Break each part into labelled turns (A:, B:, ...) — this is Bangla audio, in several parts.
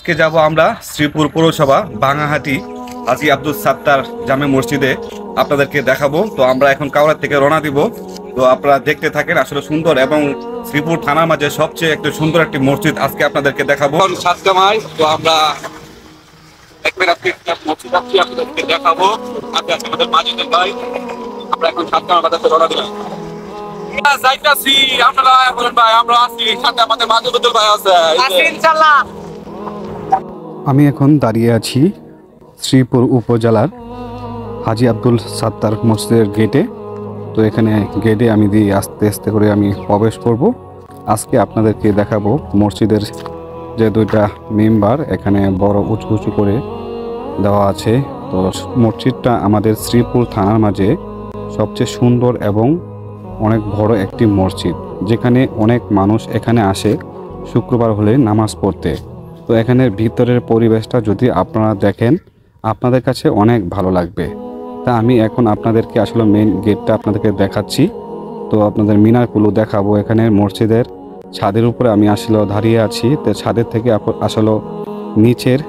A: আজকে যাব আমরা শ্রীপুর পৌরসভা বাঙাহাটি হাজী আব্দুল সাত্তার জামে মসজিদে আপনাদেরকে দেখাবো। তো আমরা এখন কাওড়া থেকে রওনা দিব। তো আপনারা দেখতে থাকেন, আসলে সুন্দর এবং শ্রীপুর থানার মাঝে সবচেয়ে একটু সুন্দর একটি মসজিদ আজকে আপনাদেরকে দেখাবো। সাতকামাই তো আমরা মসজিদ আপনাদেরকে দেখাবো। আমাদের মাজিদুল ভাই, আমরা এখন সাতকামার বাজারে রওনা দিলাম। যাইতাছি, আপনারা বলেন ভাই, আমরা আছি সাথে আমাদের মাজিদুল ভাই আছে ইনশাআল্লাহ।
B: আমি এখন দাঁড়িয়ে আছি শ্রীপুর উপজেলার হাজী আব্দুল সাত্তার মসজিদের গেটে। তো এখানে গেটে আমি দিয়ে আস্তে আস্তে করে আমি প্রবেশ করব। আজকে আপনাদেরকে দেখাবো মসজিদের যে দুইটা মেম্বার এখানে বড় উঁচু উঁচু করে দেওয়া আছে। তো মসজিদটা আমাদের শ্রীপুর থানার মাঝে সবচেয়ে সুন্দর এবং অনেক বড় একটি মসজিদ, যেখানে অনেক মানুষ এখানে আসে শুক্রবার হলে নামাজ পড়তে। তো এখানের ভিতরের পরিবেশটা যদি আপনারা দেখেন আপনাদের কাছে অনেক ভালো লাগবে। তা আমি এখন আপনাদেরকে আসলে মেইন গেটটা আপনাদেরকে দেখাচ্ছি। তো আপনাদের মিনারগুলো দেখাবো। এখানে মসজিদের ছাদের উপরে আমি আসলে দাঁড়িয়ে আছি। তো ছাদের থেকে আসলে নিচের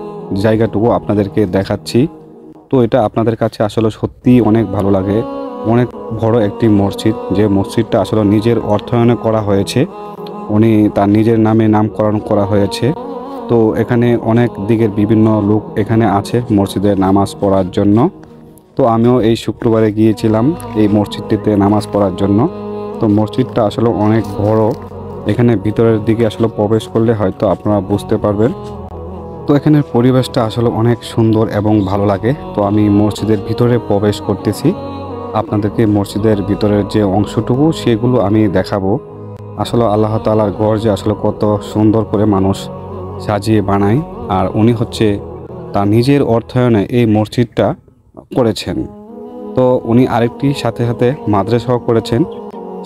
B: জায়গাটুকু আপনাদেরকে দেখাচ্ছি। তো এটা আপনাদের কাছে আসলে সত্যিই অনেক ভালো লাগে। অনেক বড় একটি মসজিদ, যে মসজিদটা আসলে নিজের অর্থায়নে করা হয়েছে, উনি তার নিজের নামে নামকরণ করা হয়েছে। তো এখানে অনেক দিকের বিভিন্ন লোক এখানে আছে মসজিদে নামাজ পড়ার জন্য। তো আমিও এই শুক্রবারে গিয়েছিলাম এই মসজিদটিতে নামাজ পড়ার জন্য। তো মসজিদটা আসলে অনেক বড়। এখানে ভিতরের দিকে আসলে প্রবেশ করলে হয়তো আপনারা বুঝতে পারবেন। তো এখানের পরিবেশটা আসলে অনেক সুন্দর এবং ভালো লাগে। তো আমি মসজিদের ভিতরে প্রবেশ করতেছি, আপনাদেরকে মসজিদের ভিতরের যে অংশটুকু সেগুলো আমি দেখাবো। আসলে আল্লাহ তাআলার ঘর যে আসলে কত সুন্দর করে মানুষ সাজিয়ে বানায়, আর উনি হচ্ছে তার নিজের অর্থায়নে এই মসজিদটা করেছেন। তো উনি আরেকটি সাথে সাথে মাদ্রাসাও করেছেন,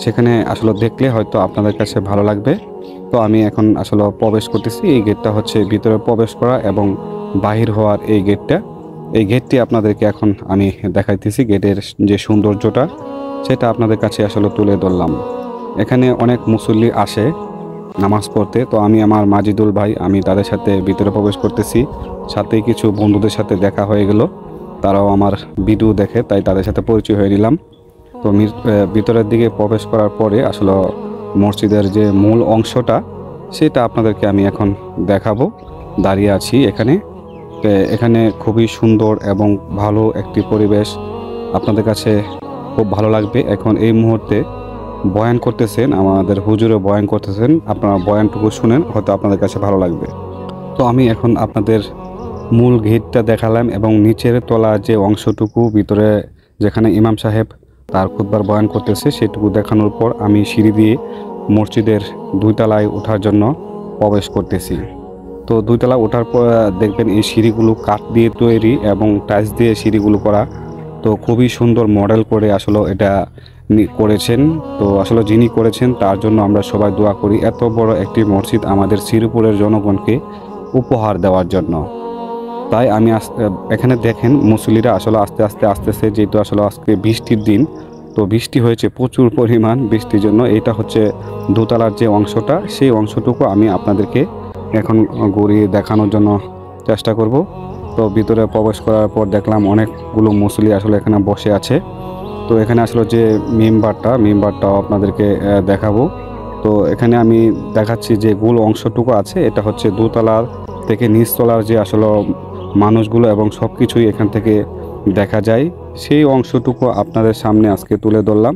B: সেখানে আসলে দেখলে হয়তো আপনাদের কাছে ভালো লাগবে। তো আমি এখন আসলে প্রবেশ করতেছি। এই গেটটা হচ্ছে ভিতরে প্রবেশ করা এবং বাহির হওয়ার এই গেটটা। এই গেটটি আপনাদেরকে এখন আমি দেখাইতেছি। গেটের যে সৌন্দর্যটা সেটা আপনাদের কাছে আসলে তুলে ধরলাম। এখানে অনেক মুসল্লি আসে নামাজ পড়তে। তো আমি আমার মাজিদুল ভাই, আমি তাদের সাথে ভিতরে প্রবেশ করতেছি। সাথে কিছু বন্ধুদের সাথে দেখা হয়ে গেল, তারাও আমার ভিডিও দেখে, তাই তাদের সাথে পরিচয় হয়ে নিলাম। তো ভিতরের দিকে প্রবেশ করার পরে আসলে মসজিদের যে মূল অংশটা সেটা আপনাদেরকে আমি এখন দেখাবো। দাঁড়িয়ে আছি এখানে। এখানে খুবই সুন্দর এবং ভালো একটি পরিবেশ, আপনাদের কাছে খুব ভালো লাগবে। এখন এই মুহূর্তে বয়ান করতেছেন আমাদের হুজুরে, বয়ান করতেছেন। আপনারা বয়ানটুকু শুনেন, হয়তো আপনাদের কাছে ভালো লাগবে। তো আমি এখন আপনাদের মূল গেটটা দেখালাম এবং নিচের তলা যে অংশটুকু ভিতরে যেখানে ইমাম সাহেব তার খুতবার বয়ান করতেছে সেটুকু দেখানোর পর আমি সিঁড়ি দিয়ে মসজিদের 2 তলায় ওঠার জন্য প্রবেশ করতেছি। তো 2 তলা ওঠার পর দেখবেন এই সিঁড়িগুলো কাঠ দিয়ে তৈরি এবং টাইলস দিয়ে সিঁড়িগুলো করা। তো খুবই সুন্দর মডেল করে আসলে এটা করেছেন। তো আসলে যিনি করেছেন তার জন্য আমরা সবাই দোয়া করি, এত বড় একটি মসজিদ আমাদের শ্রীপুরের জনগণকে উপহার দেওয়ার জন্য। তাই আমি এখানে দেখেন মুসল্লিরা আসলে আস্তে আস্তে আসতেছে, যেহেতু আসলে আজকে বৃষ্টির দিন। তো বৃষ্টি হয়েছে প্রচুর পরিমাণ, বৃষ্টির জন্য এটা হচ্ছে দোতলার যে অংশটা, সেই অংশটুকু আমি আপনাদেরকে এখন ঘুরিয়ে দেখানোর জন্য চেষ্টা করব। তো ভিতরে প্রবেশ করার পর দেখলাম অনেকগুলো মুসল্লি আসলে এখানে বসে আছে। তো এখানে আসলে যে মেম্বারটাও আপনাদেরকে দেখাবো। তো এখানে আমি দেখাচ্ছি যে গোল অংশটুকু আছে, এটা হচ্ছে দোতলার থেকে নিচতলার যে আসলে মানুষগুলো এবং সব কিছুই এখান থেকে দেখা যায়, সেই অংশটুকু আপনাদের সামনে আজকে তুলে ধরলাম।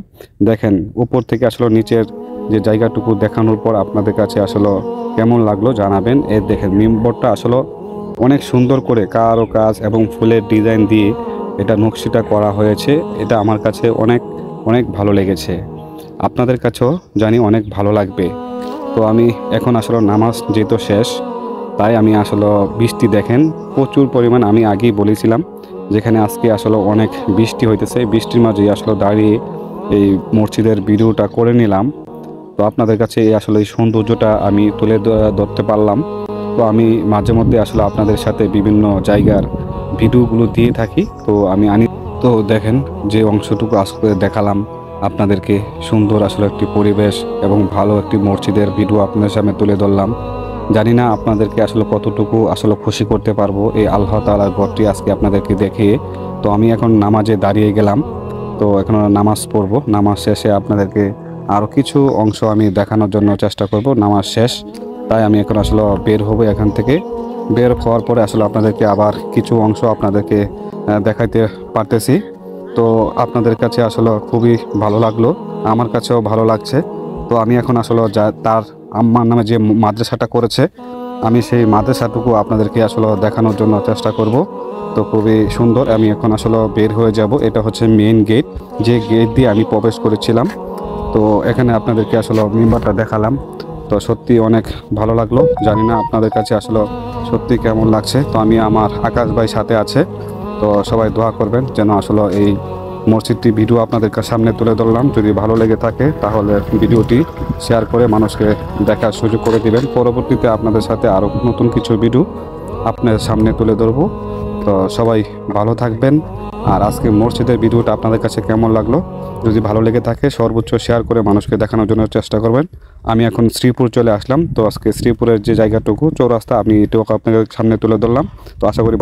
B: দেখেন উপর থেকে আসলে নিচের যে জায়গাটুকু দেখানোর পর আপনাদের কাছে আসলে কেমন লাগলো জানাবেন। এর দেখেন মেম্বারটা আসলে অনেক সুন্দর করে কারো কাজ এবং ফুলের ডিজাইন দিয়ে এটা নকশিটা করা হয়েছে। এটা আমার কাছে অনেক অনেক ভালো লেগেছে, আপনাদের কাছেও জানি অনেক ভালো লাগবে। তো আমি এখন আসলে নামাজ যেহেতু শেষ, তাই আমি আসলে বৃষ্টি দেখেন প্রচুর পরিমাণ, আমি আগেই বলেছিলাম যেখানে আজকে আসলে অনেক বৃষ্টি হইতেছে। বৃষ্টির মাঝেই আসলে দাঁড়িয়ে এই মসজিদের ভিডিওটা করে নিলাম। তো আপনাদের কাছে এই আসলে এই সৌন্দর্যটা আমি তুলে ধরতে পারলাম। তো আমি মাঝে মধ্যে আসলে আপনাদের সাথে বিভিন্ন জায়গার ভিডিওগুলো দিয়ে থাকি। তো আমি তো দেখেন যে অংশটুকু আজকে দেখালাম আপনাদেরকে, সুন্দর আসলে একটি পরিবেশ এবং ভালো একটি মসজিদের ভিডিও আপনাদের সামনে তুলে ধরলাম। জানি না আপনাদেরকে আসলে কতটুকু আসলে খুশি করতে পারবো এই আল্লাহ তাআলার ঘরটি আজকে আপনাদেরকে দেখিয়ে। তো আমি এখন নামাজে দাঁড়িয়ে গেলাম, তো এখন নামাজ পড়বো। নামাজ শেষে আপনাদেরকে আরও কিছু অংশ আমি দেখানোর জন্য চেষ্টা করব। নামাজ শেষ, তাই আমি এখন আসলে বের হব এখান থেকে। বের হওয়ার পরে আসলে আপনাদেরকে আবার কিছু অংশ আপনাদেরকে দেখাইতে পারতেছি। তো আপনাদের কাছে আসলে খুবই ভালো লাগলো, আমার কাছেও ভালো লাগছে। তো আমি এখন আসলে তার আম্মার নামে যে মাদ্রাসাটা করেছে, আমি সেই মাদ্রাসাটুকু আপনাদেরকে আসলে দেখানোর জন্য চেষ্টা করব। তো খুবই সুন্দর। আমি এখন আসলে বের হয়ে যাব। এটা হচ্ছে মেইন গেট, যে গেট দিয়ে আমি প্রবেশ করেছিলাম। তো এখানে আপনাদেরকে আসলে মেম্বারটা দেখালাম। তো সত্যি অনেক ভালো লাগলো। জানি না আপনাদের কাছে আসলে সত্যি কেমন লাগছে। তো আমি আমার আকাশ ভাই সাথে আছে, তো সবাই দোয়া করবেন যেন আসলে এই মসজিদটি ভিডিও আপনাদের সামনে তুলে ধরলাম। যদি ভালো লেগে থাকে তাহলে ভিডিওটি শেয়ার করে মানুষকে দেখার সুযোগ করে দিবেন। পরবর্তীতে আপনাদের সাথে আরও নতুন কিছু ভিডিও আপনার সামনে তুলে ধরবো। তো সবাই ভালো থাকবেন। আর আজকে মসজিদের ভিডিওটা আপনাদের কাছে কেমন লাগলো, যদি ভালো লেগে থাকে সর্বোচ্চ শেয়ার করে মানুষকে দেখানোর জন্য চেষ্টা করবেন। আমি এখন শ্রীপুর চলে আসলাম। তো আজকে শ্রীপুরের যে জায়গাটুকু চৌরাস্তা, আমি এটাও আপনাদের সামনে তুলে ধরলাম। তো আশা করি